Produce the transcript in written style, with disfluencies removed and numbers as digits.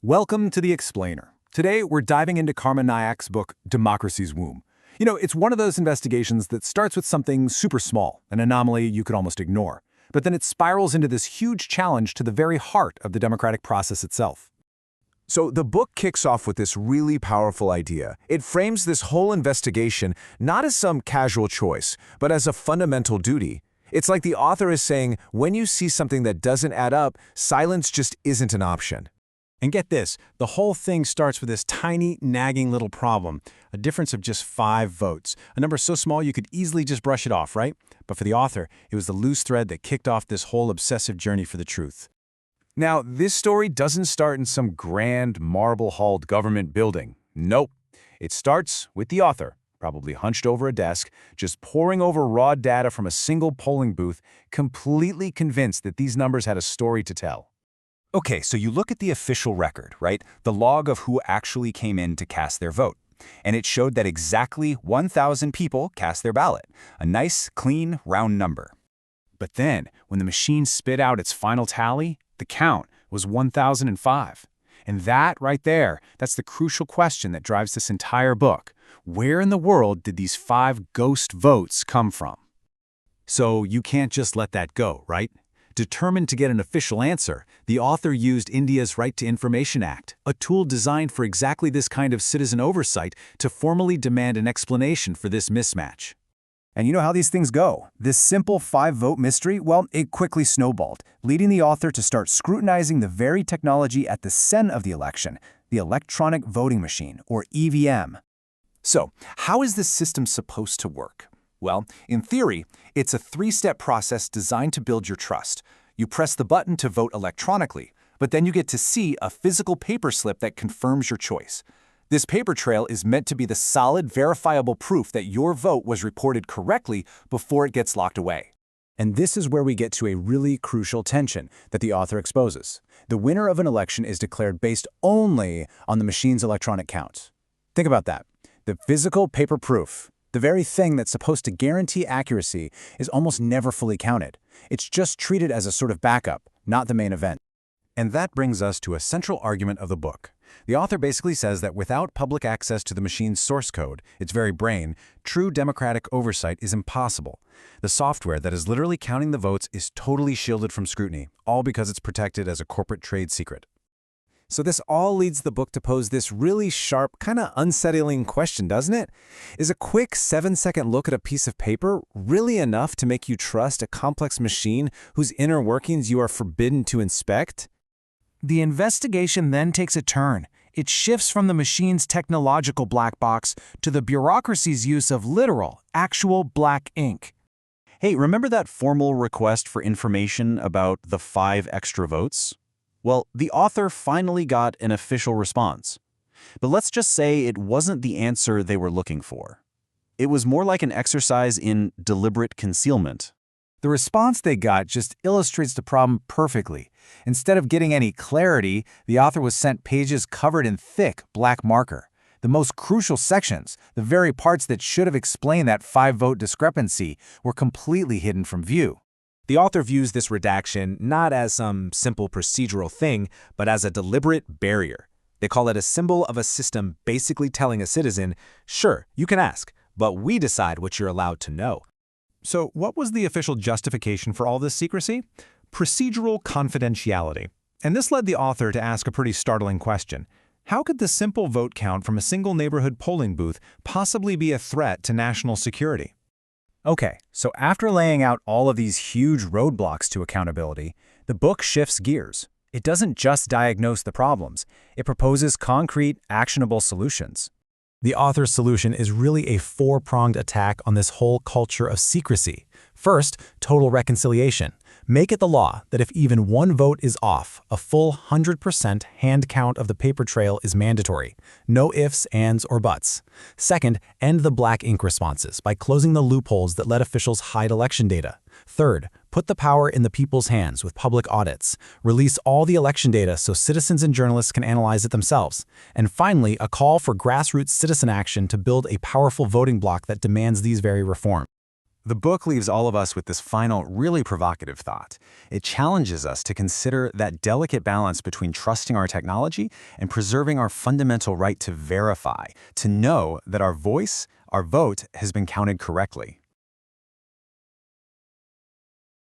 Welcome to The Explainer. Today, we're diving into Karma Nayak's book, Democracy's Womb. It's one of those investigations that starts with something super small, an anomaly you could almost ignore. But then it spirals into this huge challenge to the very heart of the democratic process itself. So the book kicks off with this really powerful idea. It frames this whole investigation not as some casual choice, but as a fundamental duty. It's like the author is saying, when you see something that doesn't add up, silence just isn't an option. And get this, the whole thing starts with this tiny, nagging little problem, a difference of just 5 votes. A number so small you could easily just brush it off, right? But for the author, it was the loose thread that kicked off this whole obsessive journey for the truth. Now, this story doesn't start in some grand, marble-halled government building. Nope. It starts with the author, probably hunched over a desk, just poring over raw data from a single polling booth, completely convinced that these numbers had a story to tell. Okay, so you look at the official record, right? The log of who actually came in to cast their vote. And it showed that exactly 1,000 people cast their ballot. A nice, clean, round number. But then, when the machine spit out its final tally, the count was 1,005. And that right there, that's the crucial question that drives this entire book. Where in the world did these 5 ghost votes come from? So you can't just let that go, right? Determined to get an official answer, the author used India's Right to Information Act, a tool designed for exactly this kind of citizen oversight, to formally demand an explanation for this mismatch. And you know how these things go. This simple 5-vote mystery, well, it quickly snowballed, leading the author to start scrutinizing the very technology at the center of the election, the electronic voting machine, or EVM. So, how is this system supposed to work? Well, in theory, it's a 3-step process designed to build your trust. You press the button to vote electronically, but then you get to see a physical paper slip that confirms your choice. This paper trail is meant to be the solid, verifiable proof that your vote was reported correctly before it gets locked away. And this is where we get to a really crucial tension that the author exposes. The winner of an election is declared based only on the machine's electronic count. Think about that. The physical paper proof, the very thing that's supposed to guarantee accuracy, is almost never fully counted. It's just treated as a sort of backup, not the main event. And that brings us to a central argument of the book. The author basically says that without public access to the machine's source code, its very brain, true democratic oversight is impossible. The software that is literally counting the votes is totally shielded from scrutiny, all because it's protected as a corporate trade secret. So this all leads the book to pose this really sharp, kind of unsettling question, doesn't it? Is a quick 7-second look at a piece of paper really enough to make you trust a complex machine whose inner workings you are forbidden to inspect? The investigation then takes a turn. It shifts from the machine's technological black box to the bureaucracy's use of literal, actual black ink. Hey, remember that formal request for information about the 5 extra votes? Well, the author finally got an official response. But let's just say it wasn't the answer they were looking for. It was more like an exercise in deliberate concealment. The response they got just illustrates the problem perfectly. Instead of getting any clarity, the author was sent pages covered in thick black marker. The most crucial sections, the very parts that should have explained that 5-vote discrepancy, were completely hidden from view. The author views this redaction not as some simple procedural thing, but as a deliberate barrier. They call it a symbol of a system basically telling a citizen, sure, you can ask, but we decide what you're allowed to know. So what was the official justification for all this secrecy? Procedural confidentiality. And this led the author to ask a pretty startling question. How could the simple vote count from a single neighborhood polling booth possibly be a threat to national security? Okay, so after laying out all of these huge roadblocks to accountability, the book shifts gears. It doesn't just diagnose the problems. It proposes concrete, actionable solutions. The author's solution is really a 4-pronged attack on this whole culture of secrecy. First, total reconciliation. Make it the law that if even 1 vote is off, a full 100% hand count of the paper trail is mandatory. No ifs, ands, or buts. Second, end the black ink responses by closing the loopholes that let officials hide election data. Third, put the power in the people's hands with public audits. Release all the election data so citizens and journalists can analyze it themselves. And finally, a call for grassroots citizen action to build a powerful voting bloc that demands these very reforms. The book leaves all of us with this final, really provocative thought. It challenges us to consider that delicate balance between trusting our technology and preserving our fundamental right to verify, to know that our vote has been counted correctly.